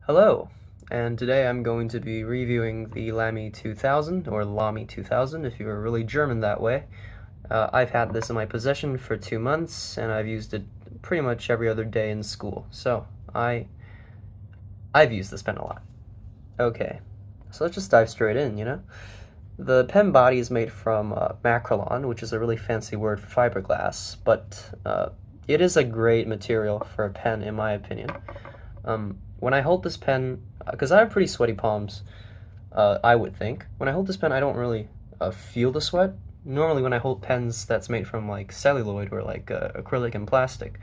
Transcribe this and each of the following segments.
Hello, and today I'm going to be reviewing the Lamy 2000, or Lamy 2000 if you were really German that way. I've had this in my possession for 2 months, and I've used it pretty much every other day in school, so I've used this pen a lot. Okay, so let's just dive straight in. The pen body is made from macrolon, which is a really fancy word for fiberglass, but it is a great material for a pen in my opinion. When I hold this pen, because I have pretty sweaty palms, I would think. When I hold this pen, I don't really feel the sweat. Normally, when I hold pens that's made from like celluloid or like acrylic and plastic,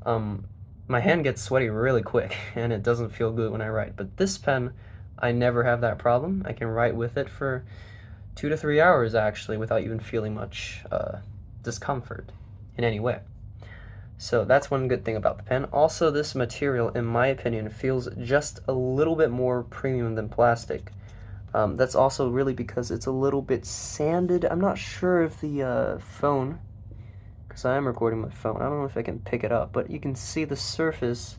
my hand gets sweaty really quick and it doesn't feel good when I write. But this pen, I never have that problem. I can write with it for 2 to 3 hours actually without even feeling much discomfort in any way. So that's one good thing about the pen. Also, this material, in my opinion, feels just a little bit more premium than plastic. That's also really because it's a little bit sanded. I'm not sure if the phone, because I am recording my phone, I don't know if I can pick it up, but you can see the surface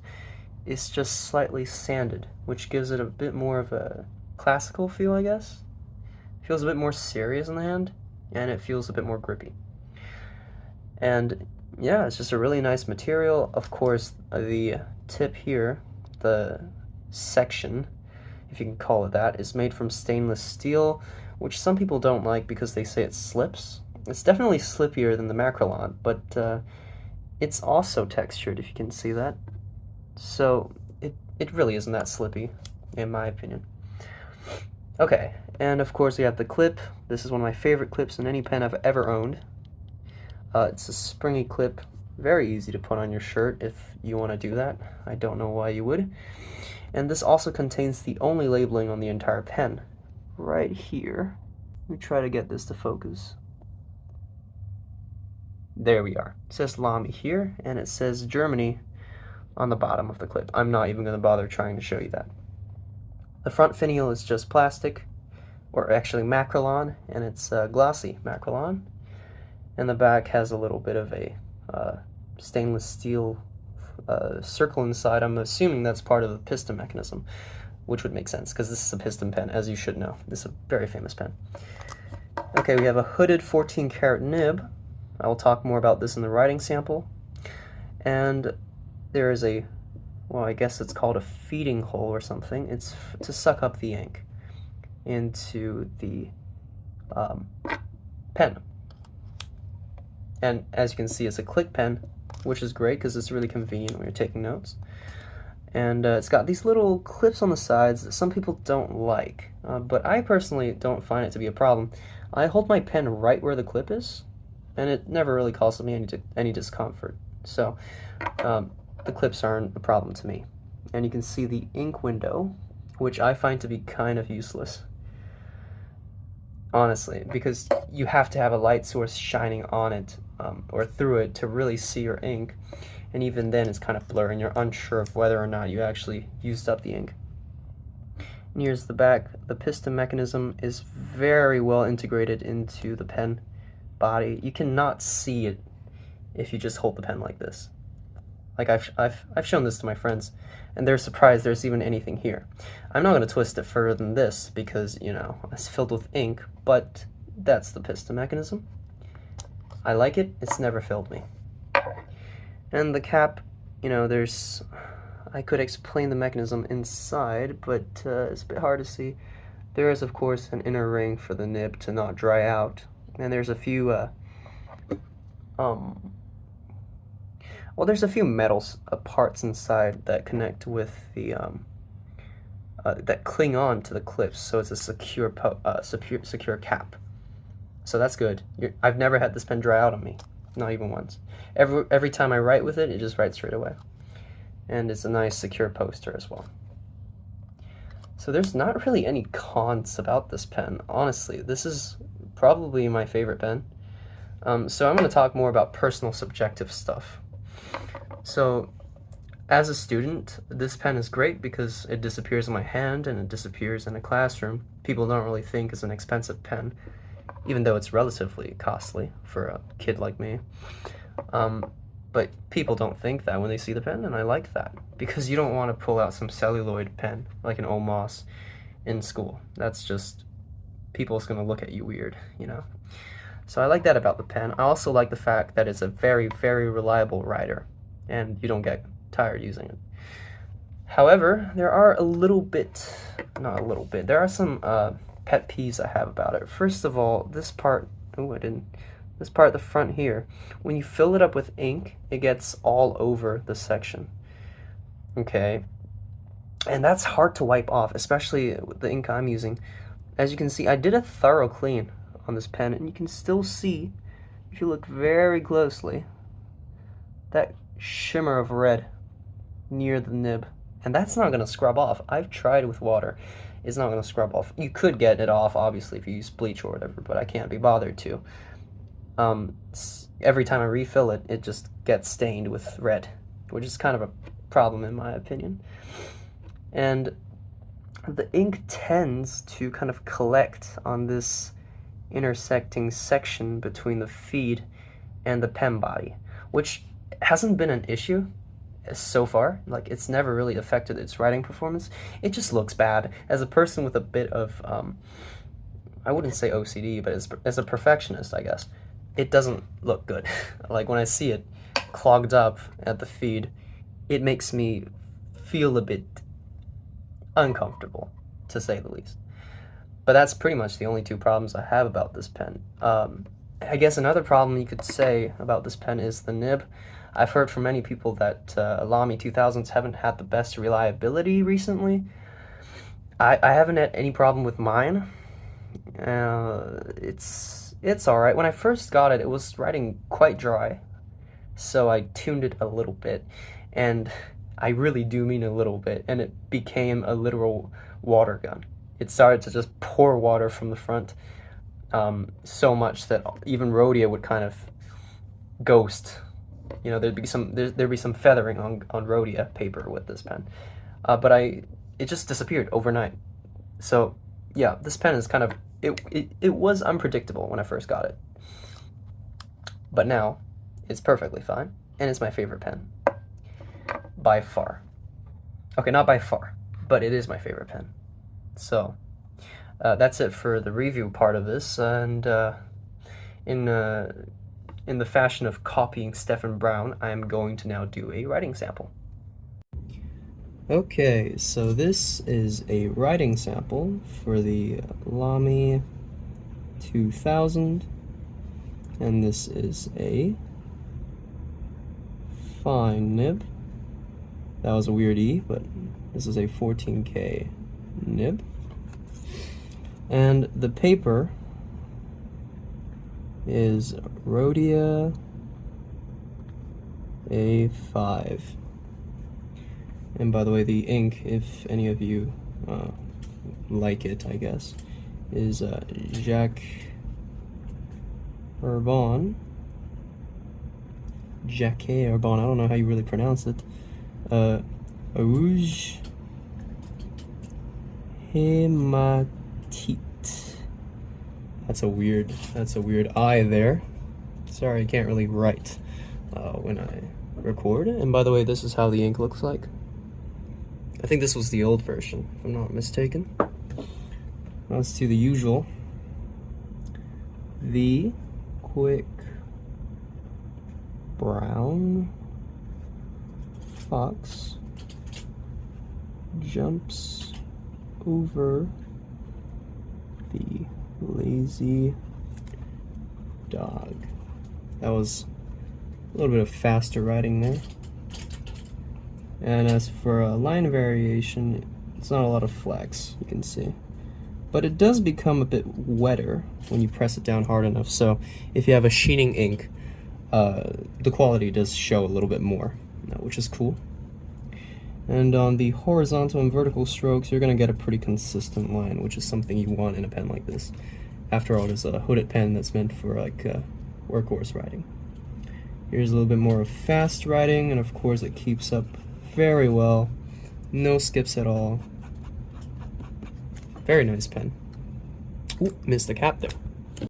is just slightly sanded, which gives it a bit more of a classical feel, I guess. It feels a bit more serious in the hand, and it feels a bit more grippy. And yeah, it's just a really nice material. Of course, the tip here, the section, if you can call it that, is made from stainless steel, which some people don't like because they say it slips. It's definitely slippier than the macrolon, but it's also textured, if you can see that. So it really isn't that slippy, in my opinion. Okay, and of course we have the clip. This is one of my favorite clips in any pen I've ever owned. It's a springy clip, very easy to put on your shirt if you want to do that. I don't know why you would. And this also contains the only labeling on the entire pen. Right here. Let me try to get this to focus. There we are. It says Lamy here, and it says Germany on the bottom of the clip. I'm not even going to bother trying to show you that. The front finial is just plastic, or actually macrolon, and it's glossy macrolon. And the back has a little bit of a stainless steel circle inside. I'm assuming that's part of the piston mechanism, which would make sense because this is a piston pen, as you should know. This is a very famous pen. Okay, we have a hooded 14-karat nib. I will talk more about this in the writing sample. And there is a, well, I guess it's called a feeding hole or something. It's to suck up the ink into the pen. And as you can see, it's a click pen, which is great because it's really convenient when you're taking notes. And it's got these little clips on the sides that some people don't like, but I personally don't find it to be a problem. I hold my pen right where the clip is, and it never really causes me any discomfort. So the clips aren't a problem to me. And you can see the ink window, which I find to be kind of useless, honestly, because you have to have a light source shining on it or through it to really see your ink, and even then it's kind of blurry and you're unsure of whether or not you actually used up the ink. And here's the back. The piston mechanism is very well integrated into the pen body. You cannot see it if you just hold the pen like this. Like I've shown this to my friends, and they're surprised there's even anything here. I'm not going to twist it further than this because, you know, it's filled with ink, but that's the piston mechanism. I like it. It's never failed me. And the cap, you know, I could explain the mechanism inside, but it's a bit hard to see. There is, of course, an inner ring for the nib to not dry out, and there's a few, well, there's a few metal parts inside that connect with the, that cling on to the clips, so it's a secure cap. So that's good. I've never had this pen dry out on me, not even once. Every time I write with it, it just writes straight away. And it's a nice secure poster as well. So there's not really any cons about this pen, honestly. This is probably my favorite pen. So I'm going to talk more about personal subjective stuff. So as a student, this pen is great because it disappears in my hand and it disappears in a classroom. People don't really think it's an expensive pen, even though it's relatively costly for a kid like me. But people don't think that when they see the pen, and I like that. Because you don't want to pull out some celluloid pen, like an Omos, in school. That's just, people's gonna look at you weird, you know? So I like that about the pen. I also like the fact that it's a very, very reliable writer, and you don't get tired using it. However, there are not a little bit, there are some pet peeves I have about it. First of all, this part, this part at the front here, when you fill it up with ink, it gets all over the section. Okay, and that's hard to wipe off, especially with the ink I'm using. As you can see, I did a thorough clean on this pen, and you can still see, if you look very closely, that shimmer of red near the nib. And that's not going to scrub off. I've tried with water. It's not going to scrub off. You could get it off, obviously, if you use bleach or whatever, but I can't be bothered to. Every time I refill it, it just gets stained with red, which is kind of a problem in my opinion. And the ink tends to kind of collect on this intersecting section between the feed and the pen body, which hasn't been an issue so far. Like, it's never really affected its writing performance. It just looks bad. As a person with a bit of, I wouldn't say OCD, but as a perfectionist, I guess, it doesn't look good. Like, when I see it clogged up at the feed, it makes me feel a bit uncomfortable, to say the least. But that's pretty much the only two problems I have about this pen. I guess another problem you could say about this pen is the nib. I've heard from many people that Lamy 2000s haven't had the best reliability recently. I haven't had any problem with mine. It's alright. When I first got it, it was writing quite dry, so I tuned it a little bit, and I really do mean a little bit, and it became a literal water gun. It started to just pour water from the front, so much that even Rhodia would kind of ghost. You know, there'd be some feathering on Rhodia paper with this pen, but it just disappeared overnight. So yeah, this pen is kind of, it was unpredictable when I first got it, but now it's perfectly fine, and it's my favorite pen by far. Okay, not by far, but it is my favorite pen. So that's it for the review part of this, and in the fashion of copying Stephen Brown, I am going to now do a writing sample. Okay, so this is a writing sample for the Lamy 2000, and this is a fine nib. That was a weird E, but this is a 14K nib. And the paper is Rhodia A5. And by the way, the ink, if any of you like it, I guess, is Jacques Herbon. Jacques Herbon, I don't know how you really pronounce it. Rouge Hematite. That's a weird I there. Sorry, I can't really write when I record. And by the way, this is how the ink looks like. I think this was the old version, if I'm not mistaken. Let's do the usual. The quick brown fox jumps over the lazy dog. That was a little bit of faster writing there. And as for a line variation, it's not a lot of flex, you can see. But it does become a bit wetter when you press it down hard enough, so if you have a sheening ink, the quality does show a little bit more, which is cool. And on the horizontal and vertical strokes, you're going to get a pretty consistent line, which is something you want in a pen like this. After all, it is a hooded pen that's meant for like workhorse writing. Here's a little bit more of fast writing, and of course it keeps up very well. No skips at all. Very nice pen. Ooh, missed the cap there.